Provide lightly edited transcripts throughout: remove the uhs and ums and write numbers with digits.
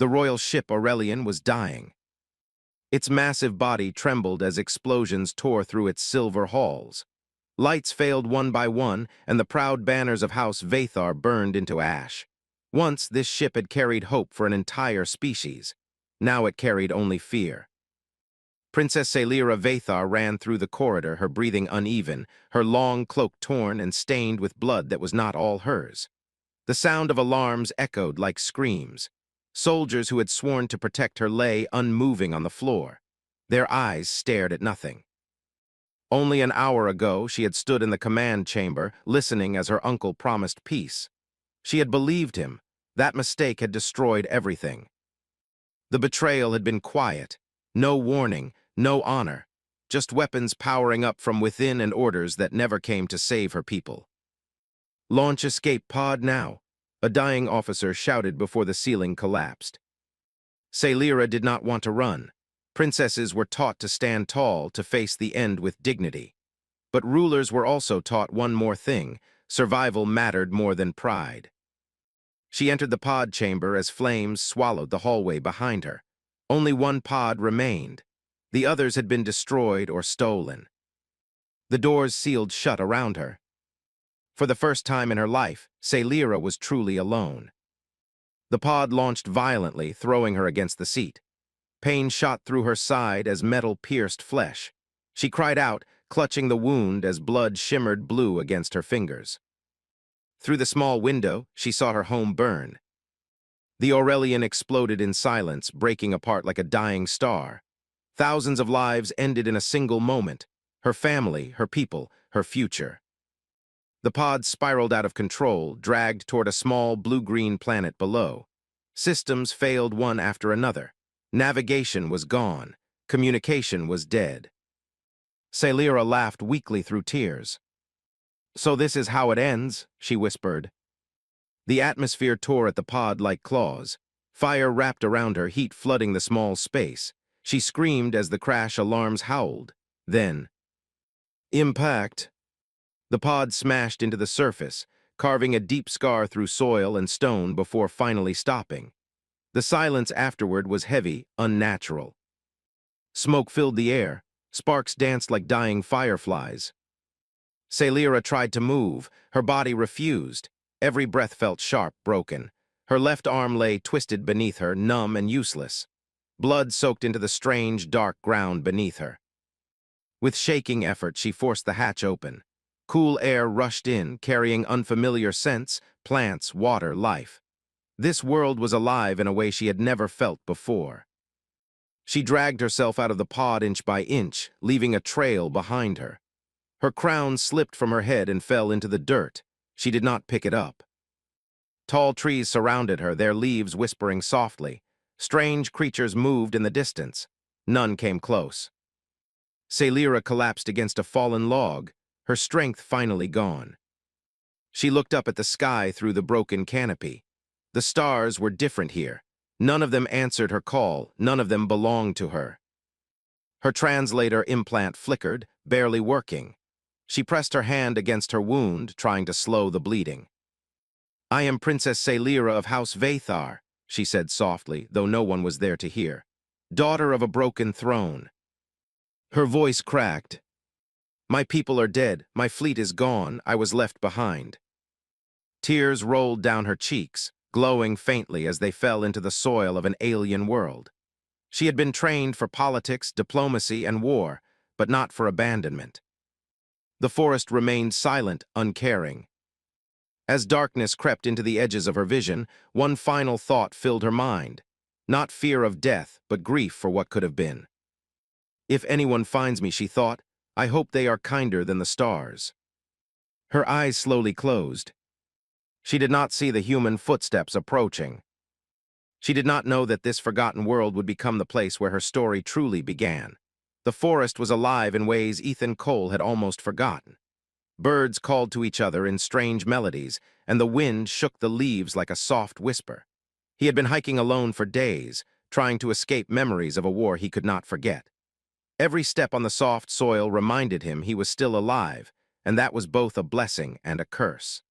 The royal ship Aurelian was dying. Its massive body trembled as explosions tore through its silver halls. Lights failed one by one, and the proud banners of House Vathar burned into ash. Once, this ship had carried hope for an entire species. Now it carried only fear. Princess Sailira Vathar ran through the corridor, her breathing uneven, her long cloak torn and stained with blood that was not all hers. The sound of alarms echoed like screams. Soldiers who had sworn to protect her lay unmoving on the floor. Their eyes stared at nothing. Only an hour ago, she had stood in the command chamber, listening as her uncle promised peace. She had believed him. That mistake had destroyed everything. The betrayal had been quiet. No warning, no honor. Just weapons powering up from within and orders that never came to save her people. "Launch escape pod now," a dying officer shouted before the ceiling collapsed. Sailira did not want to run. Princesses were taught to stand tall, to face the end with dignity. But rulers were also taught one more thing: survival mattered more than pride. She entered the pod chamber as flames swallowed the hallway behind her. Only one pod remained. The others had been destroyed or stolen. The doors sealed shut around her. For the first time in her life, Sailira was truly alone. The pod launched violently, throwing her against the seat. Pain shot through her side as metal pierced flesh. She cried out, clutching the wound as blood shimmered blue against her fingers. Through the small window, she saw her home burn. The Aurelian exploded in silence, breaking apart like a dying star. Thousands of lives ended in a single moment. Her family, her people, her future. The pod spiraled out of control, dragged toward a small blue-green planet below. Systems failed one after another. Navigation was gone. Communication was dead. Sailira laughed weakly through tears. "So this is how it ends," she whispered. The atmosphere tore at the pod like claws. Fire wrapped around her, heat flooding the small space. She screamed as the crash alarms howled. Then, impact! The pod smashed into the surface, carving a deep scar through soil and stone before finally stopping. The silence afterward was heavy, unnatural. Smoke filled the air. Sparks danced like dying fireflies. Sailira tried to move. Her body refused. Every breath felt sharp, broken. Her left arm lay twisted beneath her, numb and useless. Blood soaked into the strange, dark ground beneath her. With shaking effort, she forced the hatch open. Cool air rushed in, carrying unfamiliar scents, plants, water, life. This world was alive in a way she had never felt before. She dragged herself out of the pod inch by inch, leaving a trail behind her. Her crown slipped from her head and fell into the dirt. She did not pick it up. Tall trees surrounded her, their leaves whispering softly. Strange creatures moved in the distance. None came close. Sailira collapsed against a fallen log, her strength finally gone. She looked up at the sky through the broken canopy. The stars were different here. None of them answered her call. None of them belonged to her. Her translator implant flickered, barely working. She pressed her hand against her wound, trying to slow the bleeding. "I am Princess Sailira of House Vathar," she said softly, though no one was there to hear. "Daughter of a broken throne." Her voice cracked. "My people are dead. My fleet is gone. I was left behind." Tears rolled down her cheeks, glowing faintly as they fell into the soil of an alien world. She had been trained for politics, diplomacy, and war, but not for abandonment. The forest remained silent, uncaring. As darkness crept into the edges of her vision, one final thought filled her mind. Not fear of death, but grief for what could have been. "If anyone finds me," she thought, "I hope they are kinder than the stars." Her eyes slowly closed. She did not see the human footsteps approaching. She did not know that this forgotten world would become the place where her story truly began. The forest was alive in ways Ethan Cole had almost forgotten. Birds called to each other in strange melodies, and the wind shook the leaves like a soft whisper. He had been hiking alone for days, trying to escape memories of a war he could not forget. Every step on the soft soil reminded him he was still alive, and that was both a blessing and a curse.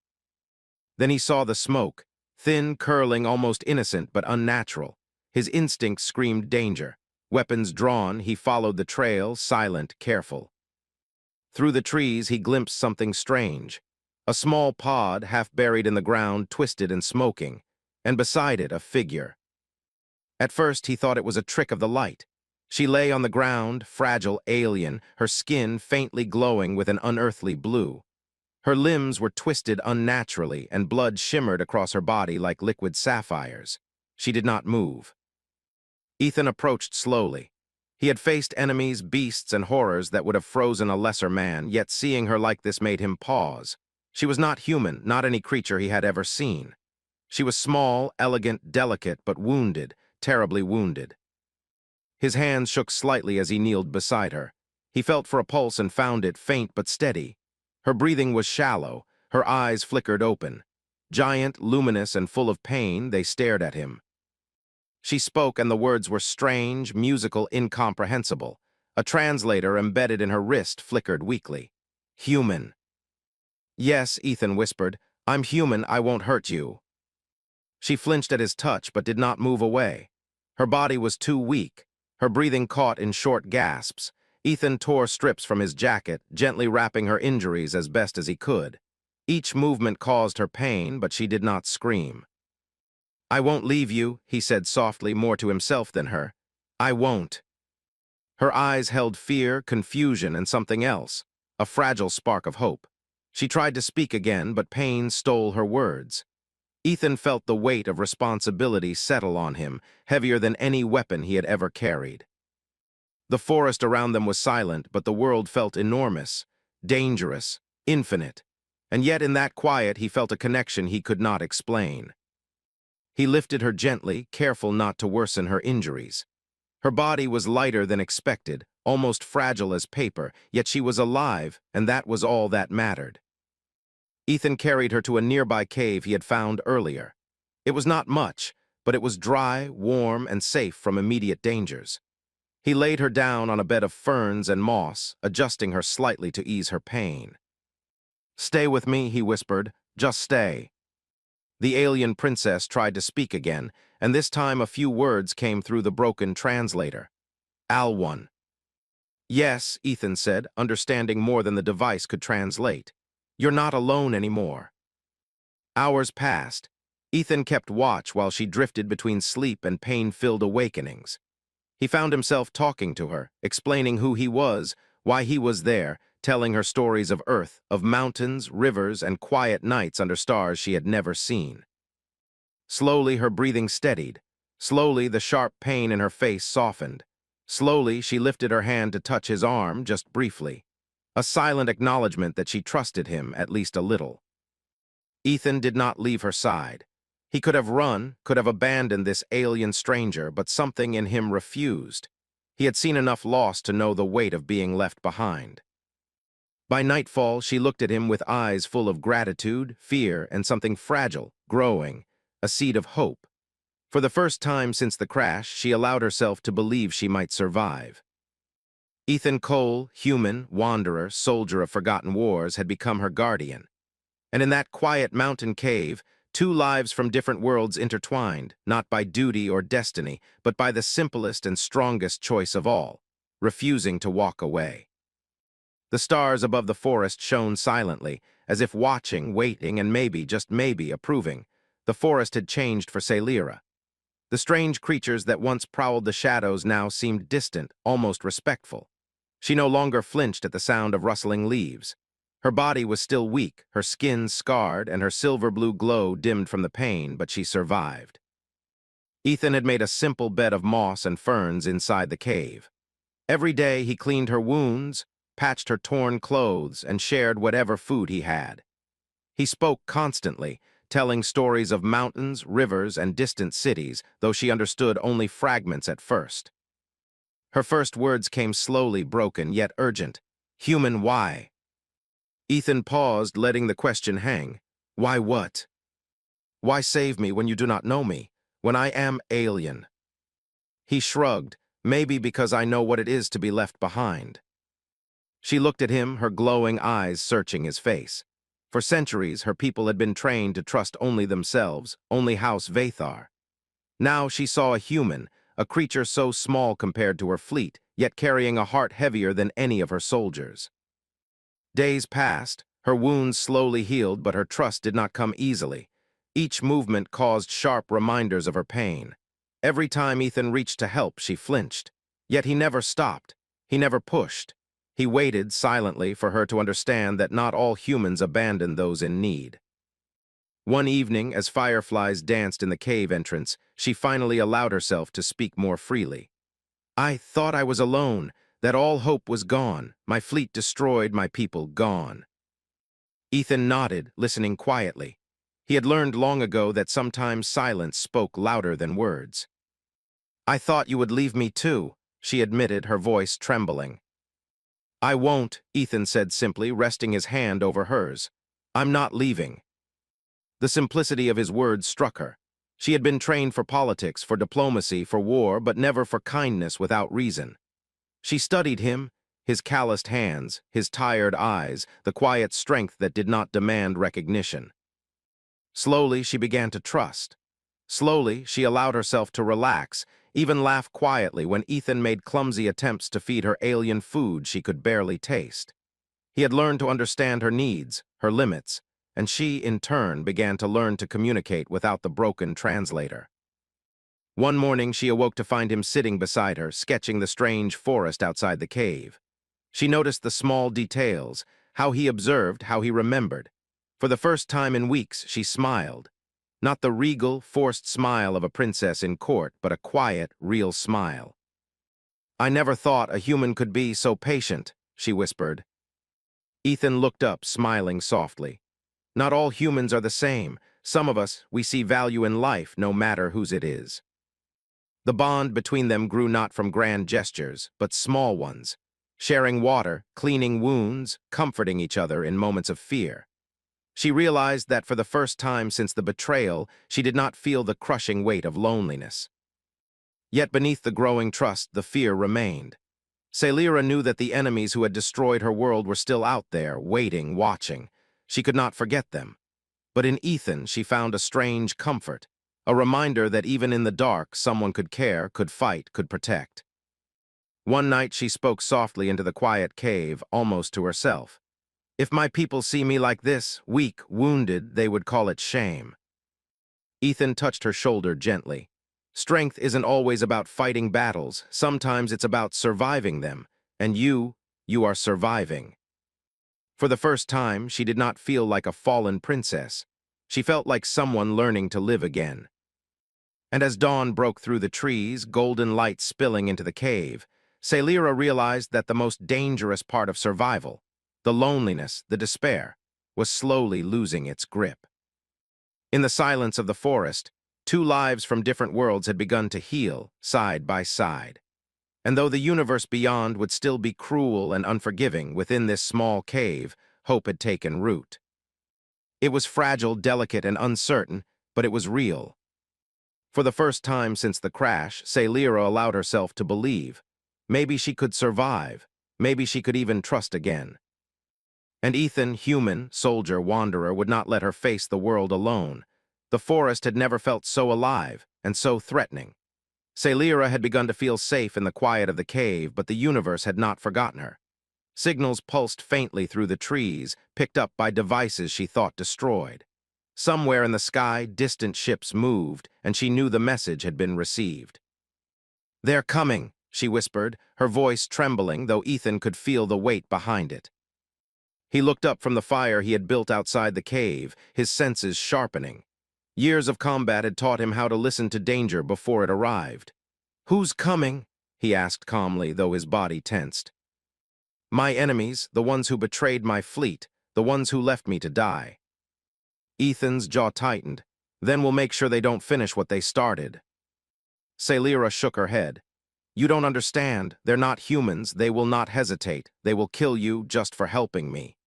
Then he saw the smoke, thin, curling, almost innocent, but unnatural. His instinct screamed danger. Weapons drawn, he followed the trail, silent, careful. Through the trees, he glimpsed something strange. A small pod, half buried in the ground, twisted and smoking, and beside it a figure. At first, he thought it was a trick of the light. She lay on the ground, fragile, alien, her skin faintly glowing with an unearthly blue. Her limbs were twisted unnaturally, and blood shimmered across her body like liquid sapphires. She did not move. Ethan approached slowly. He had faced enemies, beasts, and horrors that would have frozen a lesser man, yet seeing her like this made him pause. She was not human, not any creature he had ever seen. She was small, elegant, delicate, but wounded, terribly wounded. His hands shook slightly as he kneeled beside her. He felt for a pulse and found it faint but steady. Her breathing was shallow, her eyes flickered open. Giant, luminous, and full of pain, they stared at him. She spoke, and the words were strange, musical, incomprehensible. A translator embedded in her wrist flickered weakly. Human. Yes, Ethan whispered. I'm human, I won't hurt you. She flinched at his touch but did not move away. Her body was too weak. Her breathing caught in short gasps. Ethan tore strips from his jacket, gently wrapping her injuries as best as he could. Each movement caused her pain, but she did not scream. I won't leave you, he said softly, more to himself than her. I won't. Her eyes held fear, confusion, and something else, a fragile spark of hope. She tried to speak again, but pain stole her words. Ethan felt the weight of responsibility settle on him, heavier than any weapon he had ever carried. The forest around them was silent, but the world felt enormous, dangerous, infinite. And yet in that quiet he felt a connection he could not explain. He lifted her gently, careful not to worsen her injuries. Her body was lighter than expected, almost fragile as paper, yet she was alive, and that was all that mattered. Ethan carried her to a nearby cave he had found earlier. It was not much, but it was dry, warm, and safe from immediate dangers. He laid her down on a bed of ferns and moss, adjusting her slightly to ease her pain. Stay with me, he whispered. Just stay. The alien princess tried to speak again, and this time a few words came through the broken translator. Alwan. Yes, Ethan said, understanding more than the device could translate. You're not alone anymore. Hours passed. Ethan kept watch while she drifted between sleep and pain-filled awakenings. He found himself talking to her, explaining who he was, why he was there, telling her stories of Earth, of mountains, rivers, and quiet nights under stars she had never seen. Slowly, her breathing steadied. Slowly, the sharp pain in her face softened. Slowly, she lifted her hand to touch his arm, just briefly. A silent acknowledgement that she trusted him, at least a little. Ethan did not leave her side. He could have run, could have abandoned this alien stranger, but something in him refused. He had seen enough loss to know the weight of being left behind. By nightfall, she looked at him with eyes full of gratitude, fear, and something fragile, growing, a seed of hope. For the first time since the crash, she allowed herself to believe she might survive. Ethan Cole, human, wanderer, soldier of forgotten wars, had become her guardian. And in that quiet mountain cave, two lives from different worlds intertwined, not by duty or destiny, but by the simplest and strongest choice of all, refusing to walk away. The stars above the forest shone silently, as if watching, waiting, and maybe, just maybe, approving. The forest had changed for Celira. The strange creatures that once prowled the shadows now seemed distant, almost respectful. She no longer flinched at the sound of rustling leaves. Her body was still weak, her skin scarred, and her silver-blue glow dimmed from the pain, but she survived. Ethan had made a simple bed of moss and ferns inside the cave. Every day he cleaned her wounds, patched her torn clothes, and shared whatever food he had. He spoke constantly, telling stories of mountains, rivers, and distant cities, though she understood only fragments at first. Her first words came slowly, broken, yet urgent. Human, why? Ethan paused, letting the question hang. Why what? Why save me when you do not know me, when I am alien? He shrugged, maybe because I know what it is to be left behind. She looked at him, her glowing eyes searching his face. For centuries, her people had been trained to trust only themselves, only House Vathar. Now she saw a human, a creature so small compared to her fleet, yet carrying a heart heavier than any of her soldiers. Days passed, her wounds slowly healed, but her trust did not come easily. Each movement caused sharp reminders of her pain. Every time Ethan reached to help, she flinched. Yet he never stopped. He never pushed. He waited silently for her to understand that not all humans abandon those in need. One evening, as fireflies danced in the cave entrance, she finally allowed herself to speak more freely. "I thought I was alone, that all hope was gone, my fleet destroyed, my people gone." Ethan nodded, listening quietly. He had learned long ago that sometimes silence spoke louder than words. "I thought you would leave me too," she admitted, her voice trembling. "I won't," Ethan said simply, resting his hand over hers. "I'm not leaving." The simplicity of his words struck her. She had been trained for politics, for diplomacy, for war, but never for kindness without reason. She studied him, his calloused hands, his tired eyes, the quiet strength that did not demand recognition. Slowly, she began to trust. Slowly, she allowed herself to relax, even laugh quietly when Ethan made clumsy attempts to feed her alien food she could barely taste. He had learned to understand her needs, her limits, and she, in turn, began to learn to communicate without the broken translator. One morning, she awoke to find him sitting beside her, sketching the strange forest outside the cave. She noticed the small details, how he observed, how he remembered. For the first time in weeks, she smiled. Not the regal, forced smile of a princess in court, but a quiet, real smile. "I never thought a human could be so patient," she whispered. Ethan looked up, smiling softly. "Not all humans are the same. Some of us, we see value in life, no matter whose it is." The bond between them grew not from grand gestures, but small ones, sharing water, cleaning wounds, comforting each other in moments of fear. She realized that for the first time since the betrayal, she did not feel the crushing weight of loneliness. Yet beneath the growing trust, the fear remained. Celira knew that the enemies who had destroyed her world were still out there, waiting, watching. She could not forget them. But in Ethan, she found a strange comfort, a reminder that even in the dark, someone could care, could fight, could protect. One night, she spoke softly into the quiet cave, almost to herself. "If my people see me like this, weak, wounded, they would call it shame." Ethan touched her shoulder gently. "Strength isn't always about fighting battles. Sometimes it's about surviving them. And you are surviving." For the first time, she did not feel like a fallen princess. She felt like someone learning to live again. And as dawn broke through the trees, golden light spilling into the cave, Celira realized that the most dangerous part of survival, the loneliness, the despair, was slowly losing its grip. In the silence of the forest, two lives from different worlds had begun to heal, side by side. And though the universe beyond would still be cruel and unforgiving, within this small cave, hope had taken root. It was fragile, delicate, and uncertain, but it was real. For the first time since the crash, Celira allowed herself to believe. Maybe she could survive. Maybe she could even trust again. And Ethan, human, soldier, wanderer, would not let her face the world alone. The forest had never felt so alive and so threatening. Celira had begun to feel safe in the quiet of the cave, but the universe had not forgotten her. Signals pulsed faintly through the trees, picked up by devices she thought destroyed. Somewhere in the sky, distant ships moved, and she knew the message had been received. "They're coming," she whispered, her voice trembling, though Ethan could feel the weight behind it. He looked up from the fire he had built outside the cave, his senses sharpening. Years of combat had taught him how to listen to danger before it arrived. "Who's coming?" he asked calmly, though his body tensed. "My enemies, the ones who betrayed my fleet, the ones who left me to die." Ethan's jaw tightened. "Then we'll make sure they don't finish what they started." Celira shook her head. "You don't understand. They're not humans. They will not hesitate. They will kill you just for helping me."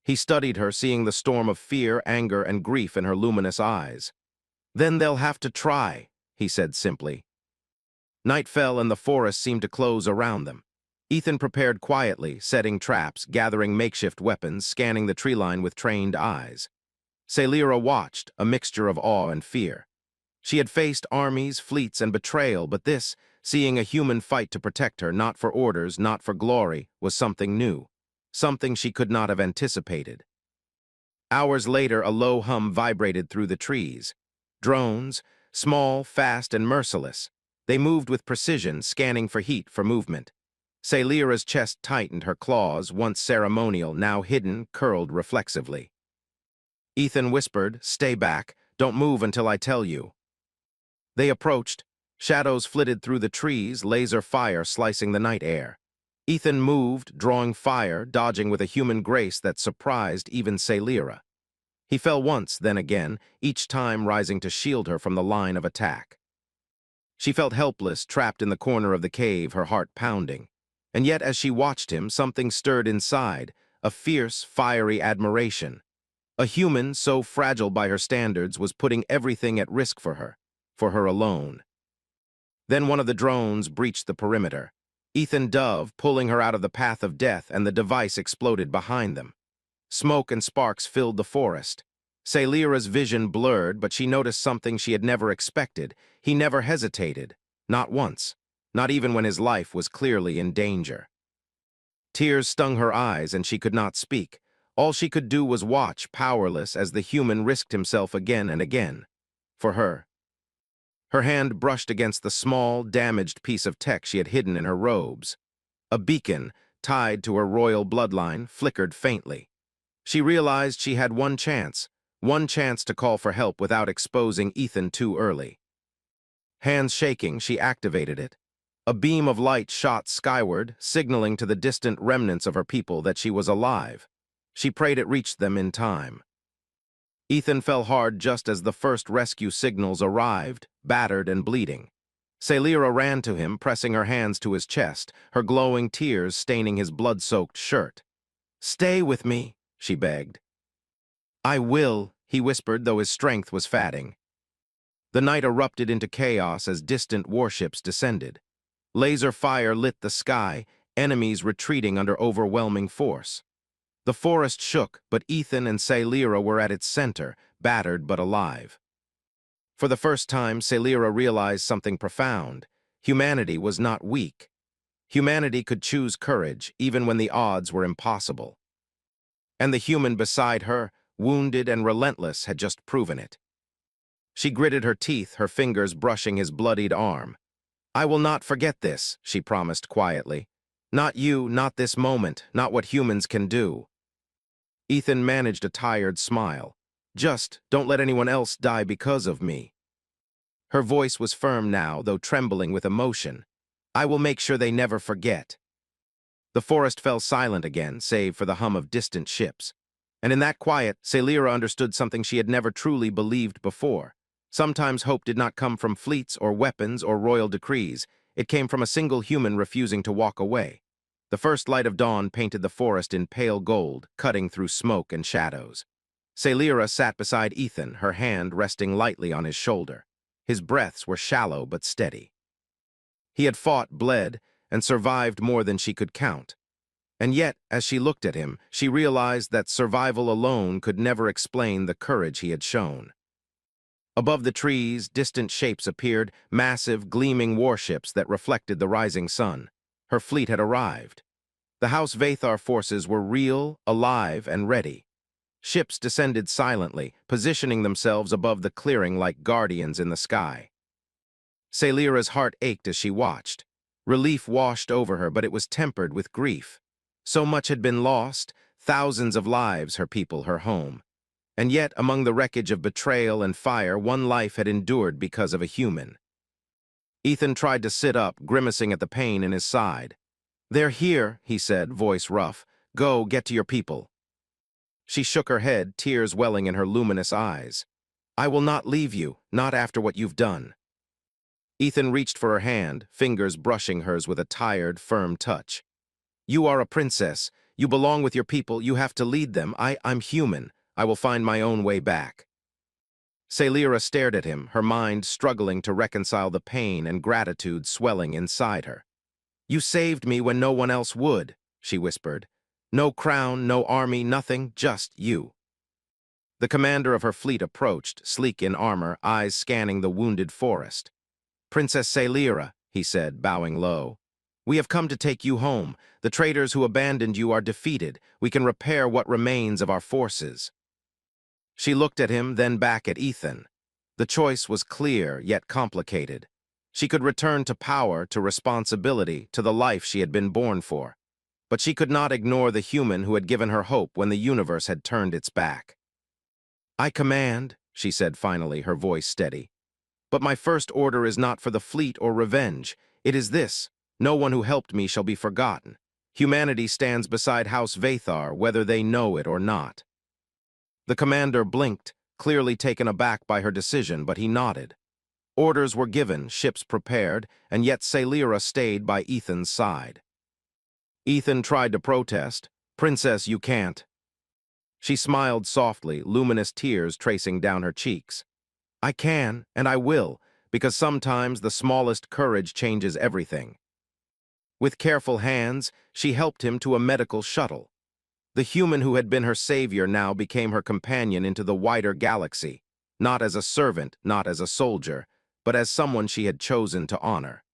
He studied her, seeing the storm of fear, anger, and grief in her luminous eyes. "Then they'll have to try," he said simply. Night fell and the forest seemed to close around them. Ethan prepared quietly, setting traps, gathering makeshift weapons, scanning the tree line with trained eyes. Celira watched, a mixture of awe and fear. She had faced armies, fleets, and betrayal, but this, seeing a human fight to protect her, not for orders, not for glory, was something new, something she could not have anticipated. Hours later, a low hum vibrated through the trees. Drones, small, fast, and merciless. They moved with precision, scanning for heat, for movement. Celira's chest tightened, her claws, once ceremonial, now hidden, curled reflexively. Ethan whispered, "Stay back. Don't move until I tell you." They approached. Shadows flitted through the trees, laser fire slicing the night air. Ethan moved, drawing fire, dodging with a human grace that surprised even Celira. He fell once, then again, each time rising to shield her from the line of attack. She felt helpless, trapped in the corner of the cave, her heart pounding. And yet, as she watched him, something stirred inside, a fierce, fiery admiration. A human, so fragile by her standards, was putting everything at risk for her alone. Then one of the drones breached the perimeter. Ethan dove, pulling her out of the path of death, and the device exploded behind them. Smoke and sparks filled the forest. Celira's vision blurred, but she noticed something she had never expected. He never hesitated, not once, not even when his life was clearly in danger. Tears stung her eyes, and she could not speak. All she could do was watch, powerless, as the human risked himself again and again. For her. Her hand brushed against the small, damaged piece of tech she had hidden in her robes. A beacon, tied to her royal bloodline, flickered faintly. She realized she had one chance to call for help without exposing Ethan too early. Hands shaking, she activated it. A beam of light shot skyward, signaling to the distant remnants of her people that she was alive. She prayed it reached them in time. Ethan fell hard just as the first rescue signals arrived, battered and bleeding. Celira ran to him, pressing her hands to his chest, her glowing tears staining his blood-soaked shirt. "Stay with me," she begged. "I will," he whispered, though his strength was fading. The night erupted into chaos as distant warships descended. Laser fire lit the sky, enemies retreating under overwhelming force. The forest shook, but Ethan and Celira were at its center, battered but alive. For the first time, Celira realized something profound. Humanity was not weak. Humanity could choose courage, even when the odds were impossible. And the human beside her, wounded and relentless, had just proven it. She gritted her teeth, her fingers brushing his bloodied arm. "I will not forget this," she promised quietly. "Not you, not this moment, not what humans can do." Ethan managed a tired smile. "Just don't let anyone else die because of me." Her voice was firm now, though trembling with emotion. "I will make sure they never forget." The forest fell silent again, save for the hum of distant ships. And in that quiet, Celira understood something she had never truly believed before. Sometimes hope did not come from fleets or weapons or royal decrees. It came from a single human refusing to walk away. The first light of dawn painted the forest in pale gold, cutting through smoke and shadows. Celira sat beside Ethan, her hand resting lightly on his shoulder. His breaths were shallow but steady. He had fought, bled, and survived more than she could count. And yet, as she looked at him, she realized that survival alone could never explain the courage he had shown. Above the trees, distant shapes appeared, massive, gleaming warships that reflected the rising sun. Her fleet had arrived. The House Vathar forces were real, alive, and ready. Ships descended silently, positioning themselves above the clearing like guardians in the sky. Celira's heart ached as she watched. Relief washed over her, but it was tempered with grief. So much had been lost, thousands of lives, her people, her home. And yet, among the wreckage of betrayal and fire, one life had endured because of a human. Ethan tried to sit up, grimacing at the pain in his side. "They're here," he said, voice rough. "Go, get to your people." She shook her head, tears welling in her luminous eyes. "I will not leave you, not after what you've done." Ethan reached for her hand, fingers brushing hers with a tired, firm touch. "You are a princess. You belong with your people. You have to lead them. I'm human. I will find my own way back." Celira stared at him, her mind struggling to reconcile the pain and gratitude swelling inside her. "You saved me when no one else would," she whispered. "No crown, no army, nothing, just you." The commander of her fleet approached, sleek in armor, eyes scanning the wounded forest. "Princess Sailira," he said, bowing low. "We have come to take you home. The traitors who abandoned you are defeated. We can repair what remains of our forces." She looked at him, then back at Ethan. The choice was clear, yet complicated. She could return to power, to responsibility, to the life she had been born for. But she could not ignore the human who had given her hope when the universe had turned its back. "I command," she said finally, her voice steady. "But my first order is not for the fleet or revenge. It is this: no one who helped me shall be forgotten. Humanity stands beside House Vathar, whether they know it or not." The commander blinked, clearly taken aback by her decision, but he nodded. Orders were given, ships prepared, and yet Sailira stayed by Ethan's side. Ethan tried to protest. "Princess, you can't." She smiled softly, luminous tears tracing down her cheeks. "I can, and I will, because sometimes the smallest courage changes everything." With careful hands, she helped him to a medical shuttle. The human who had been her savior now became her companion into the wider galaxy, not as a servant, not as a soldier, but as someone she had chosen to honor.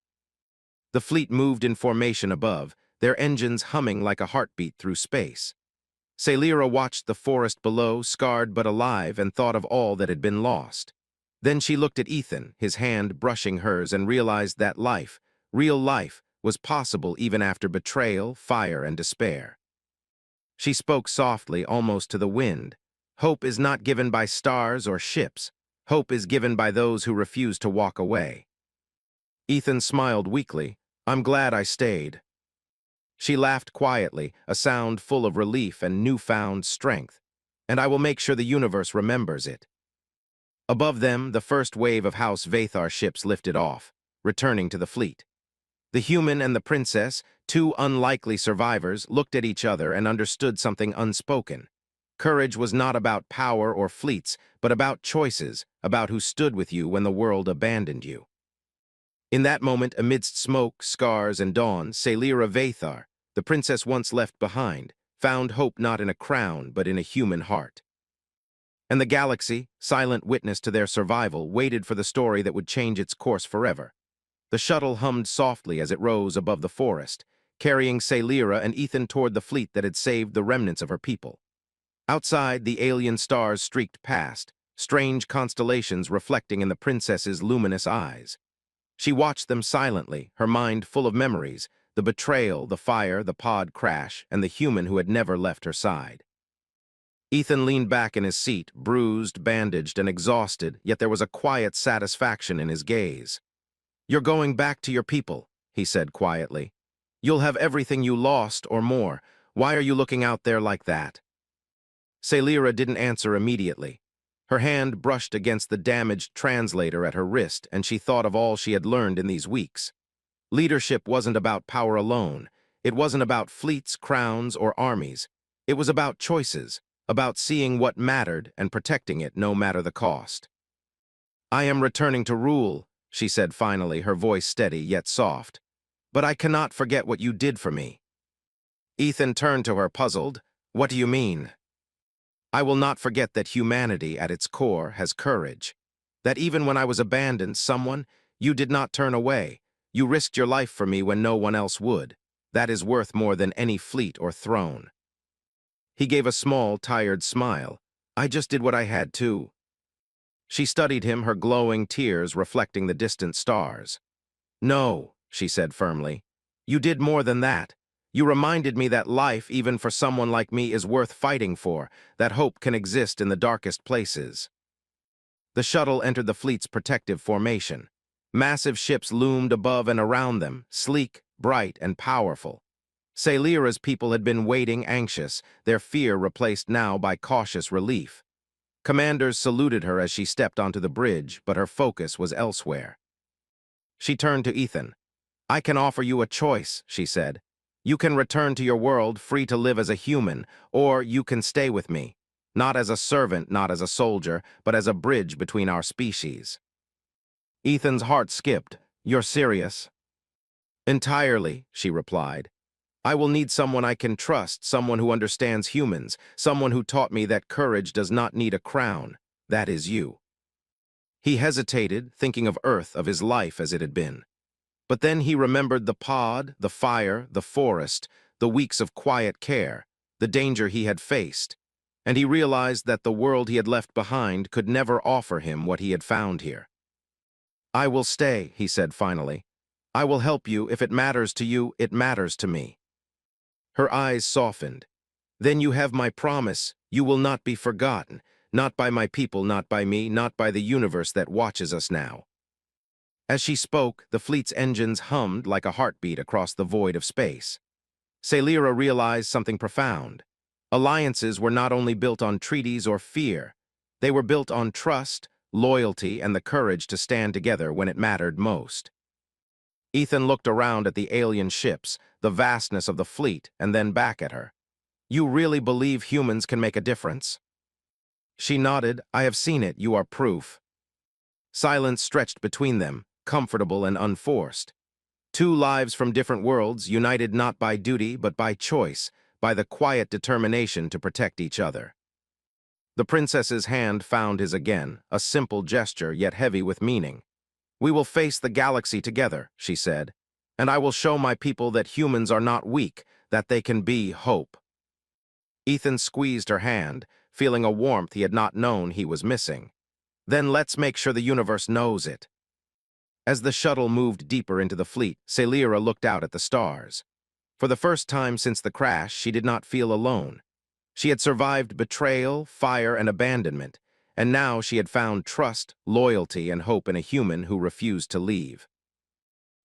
The fleet moved in formation above, their engines humming like a heartbeat through space. Sailira watched the forest below, scarred but alive, and thought of all that had been lost. Then she looked at Ethan, his hand brushing hers, and realized that life, real life, was possible even after betrayal, fire, and despair. She spoke softly, almost to the wind. "Hope is not given by stars or ships. Hope is given by those who refuse to walk away." Ethan smiled weakly. "I'm glad I stayed." She laughed quietly, a sound full of relief and newfound strength. "And I will make sure the universe remembers it." Above them, the first wave of House Vathar ships lifted off, returning to the fleet. The human and the princess, two unlikely survivors, looked at each other and understood something unspoken. Courage was not about power or fleets, but about choices, about who stood with you when the world abandoned you. In that moment, amidst smoke, scars, and dawn, Sailira Vathar, the princess once left behind, found hope not in a crown, but in a human heart. And the galaxy, silent witness to their survival, waited for the story that would change its course forever. The shuttle hummed softly as it rose above the forest, carrying Sailira and Ethan toward the fleet that had saved the remnants of her people. Outside, the alien stars streaked past, strange constellations reflecting in the princess's luminous eyes. She watched them silently, her mind full of memories, the betrayal, the fire, the pod crash, and the human who had never left her side. Ethan leaned back in his seat, bruised, bandaged, and exhausted, yet there was a quiet satisfaction in his gaze. "You're going back to your people," he said quietly. "You'll have everything you lost or more. Why are you looking out there like that?" Sailira didn't answer immediately. Her hand brushed against the damaged translator at her wrist, and she thought of all she had learned in these weeks. Leadership wasn't about power alone. It wasn't about fleets, crowns, or armies. It was about choices, about seeing what mattered and protecting it no matter the cost. "I am returning to rule," she said finally, her voice steady yet soft. "But I cannot forget what you did for me." Ethan turned to her, puzzled. "What do you mean?" "I will not forget that humanity, at its core, has courage. That even when I was abandoned, you did not turn away. You risked your life for me when no one else would. That is worth more than any fleet or throne." He gave a small, tired smile. "I just did what I had to." She studied him, her glowing tears reflecting the distant stars. "No," she said firmly. "You did more than that. You reminded me that life, even for someone like me, is worth fighting for, that hope can exist in the darkest places." The shuttle entered the fleet's protective formation. Massive ships loomed above and around them, sleek, bright, and powerful. Sailira's people had been waiting anxious, their fear replaced now by cautious relief. Commanders saluted her as she stepped onto the bridge, but her focus was elsewhere. She turned to Ethan. "I can offer you a choice," she said. "You can return to your world, free to live as a human, or you can stay with me. Not as a servant, not as a soldier, but as a bridge between our species." Ethan's heart skipped. "You're serious?" "Entirely," she replied. I will need someone I can trust, someone who understands humans, someone who taught me that courage does not need a crown. That is you." He hesitated, thinking of Earth, of his life as it had been. But then he remembered the pod, the fire, the forest, the weeks of quiet care, the danger he had faced, and he realized that the world he had left behind could never offer him what he had found here. "I will stay," he said finally. "I will help you. If it matters to you, it matters to me." Her eyes softened. "Then you have my promise. You will not be forgotten. Not by my people, not by me, not by the universe that watches us now." As she spoke, the fleet's engines hummed like a heartbeat across the void of space. Celira realized something profound. Alliances were not only built on treaties or fear. They were built on trust, loyalty, and the courage to stand together when it mattered most. Ethan looked around at the alien ships, the vastness of the fleet, and then back at her. "You really believe humans can make a difference?" She nodded. "I have seen it. You are proof." Silence stretched between them, comfortable and unforced. Two lives from different worlds, united not by duty but by choice, by the quiet determination to protect each other. The princess's hand found his again, a simple gesture yet heavy with meaning. "We will face the galaxy together," she said, "and I will show my people that humans are not weak, that they can be hope." Ethan squeezed her hand, feeling a warmth he had not known he was missing. "Then let's make sure the universe knows it." As the shuttle moved deeper into the fleet, Celira looked out at the stars. For the first time since the crash, she did not feel alone. She had survived betrayal, fire, and abandonment, and now she had found trust, loyalty, and hope in a human who refused to leave.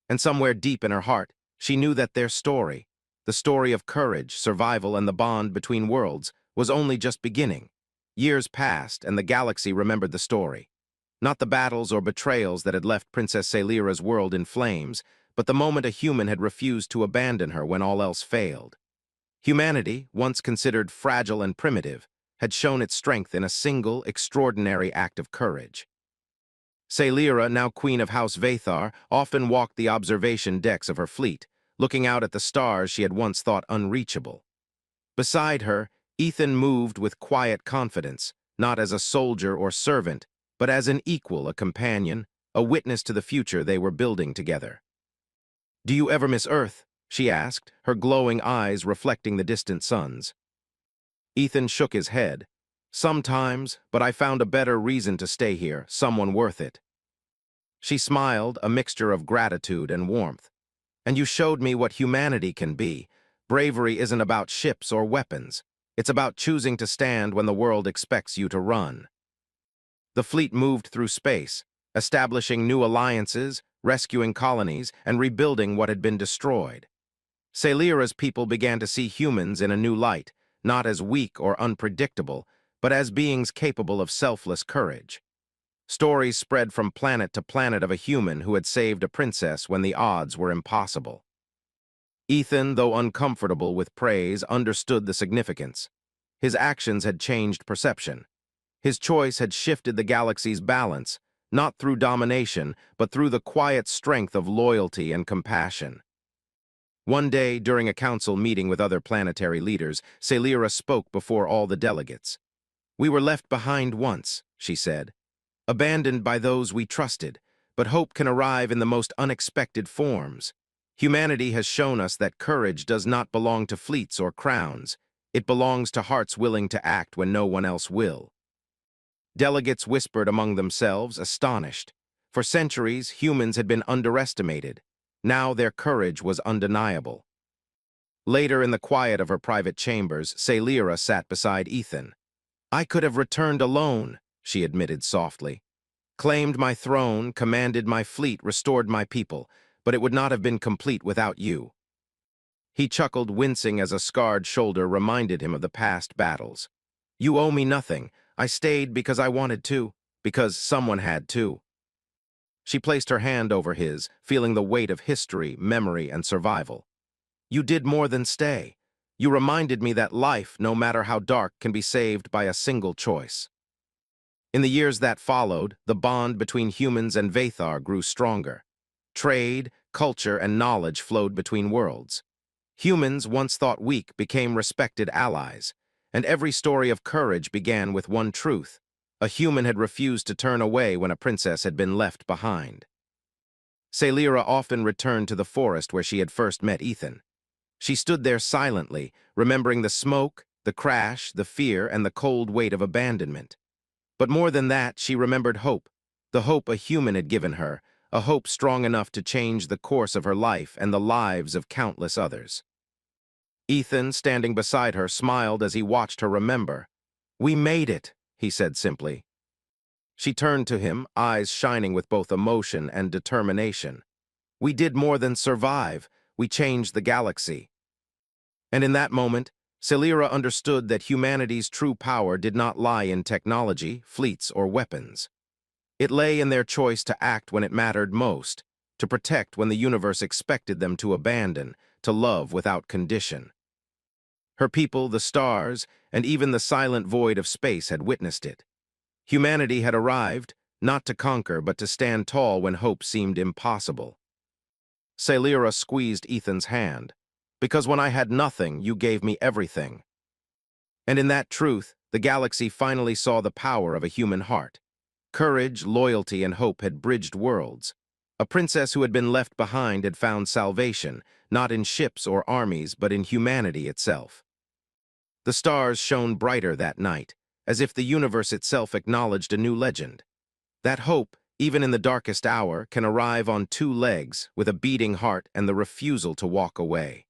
And somewhere deep in her heart, she knew that their story, the story of courage, survival, and the bond between worlds, was only just beginning. Years passed, and the galaxy remembered the story. Not the battles or betrayals that had left Princess Celira's world in flames, but the moment a human had refused to abandon her when all else failed. Humanity, once considered fragile and primitive, had shown its strength in a single, extraordinary act of courage. Celira, now queen of House Vathar, often walked the observation decks of her fleet, looking out at the stars she had once thought unreachable. Beside her, Ethan moved with quiet confidence, not as a soldier or servant, but as an equal, a companion, a witness to the future they were building together. "Do you ever miss Earth?" she asked, her glowing eyes reflecting the distant suns. Ethan shook his head. "Sometimes, but I found a better reason to stay here, someone worth it." She smiled, a mixture of gratitude and warmth. "And you showed me what humanity can be. Bravery isn't about ships or weapons. It's about choosing to stand when the world expects you to run." The fleet moved through space, establishing new alliances, rescuing colonies, and rebuilding what had been destroyed. Celira's people began to see humans in a new light, not as weak or unpredictable, but as beings capable of selfless courage. Stories spread from planet to planet of a human who had saved a princess when the odds were impossible. Ethan, though uncomfortable with praise, understood the significance. His actions had changed perception. His choice had shifted the galaxy's balance, not through domination, but through the quiet strength of loyalty and compassion. One day, during a council meeting with other planetary leaders, Celira spoke before all the delegates. "We were left behind once," she said, "abandoned by those we trusted, but hope can arrive in the most unexpected forms. Humanity has shown us that courage does not belong to fleets or crowns. It belongs to hearts willing to act when no one else will." Delegates whispered among themselves, astonished. For centuries, humans had been underestimated. Now their courage was undeniable. Later, in the quiet of her private chambers, Celira sat beside Ethan. "I could have returned alone," she admitted softly. "Claimed my throne, commanded my fleet, restored my people, but it would not have been complete without you." He chuckled, wincing as a scarred shoulder reminded him of the past battles. "You owe me nothing. I stayed because I wanted to, because someone had to." She placed her hand over his, feeling the weight of history, memory, and survival. "You did more than stay. You reminded me that life, no matter how dark, can be saved by a single choice." In the years that followed, the bond between humans and Vathar grew stronger. Trade, culture, and knowledge flowed between worlds. Humans, once thought weak, became respected allies, and every story of courage began with one truth: a human had refused to turn away when a princess had been left behind. Celira often returned to the forest where she had first met Ethan. She stood there silently, remembering the smoke, the crash, the fear, and the cold weight of abandonment. But more than that, she remembered hope, the hope a human had given her, a hope strong enough to change the course of her life and the lives of countless others. Ethan, standing beside her, smiled as he watched her remember. "We made it," he said simply. She turned to him, eyes shining with both emotion and determination. "We did more than survive. We changed the galaxy." And in that moment, Celira understood that humanity's true power did not lie in technology, fleets, or weapons. It lay in their choice to act when it mattered most, to protect when the universe expected them to abandon, to love without condition. Her people, the stars, and even the silent void of space had witnessed it. Humanity had arrived, not to conquer, but to stand tall when hope seemed impossible. Celira squeezed Ethan's hand. "Because when I had nothing, you gave me everything." And in that truth, the galaxy finally saw the power of a human heart. Courage, loyalty, and hope had bridged worlds. A princess who had been left behind had found salvation, not in ships or armies, but in humanity itself. The stars shone brighter that night, as if the universe itself acknowledged a new legend. That hope, even in the darkest hour, can arrive on two legs, with a beating heart and the refusal to walk away.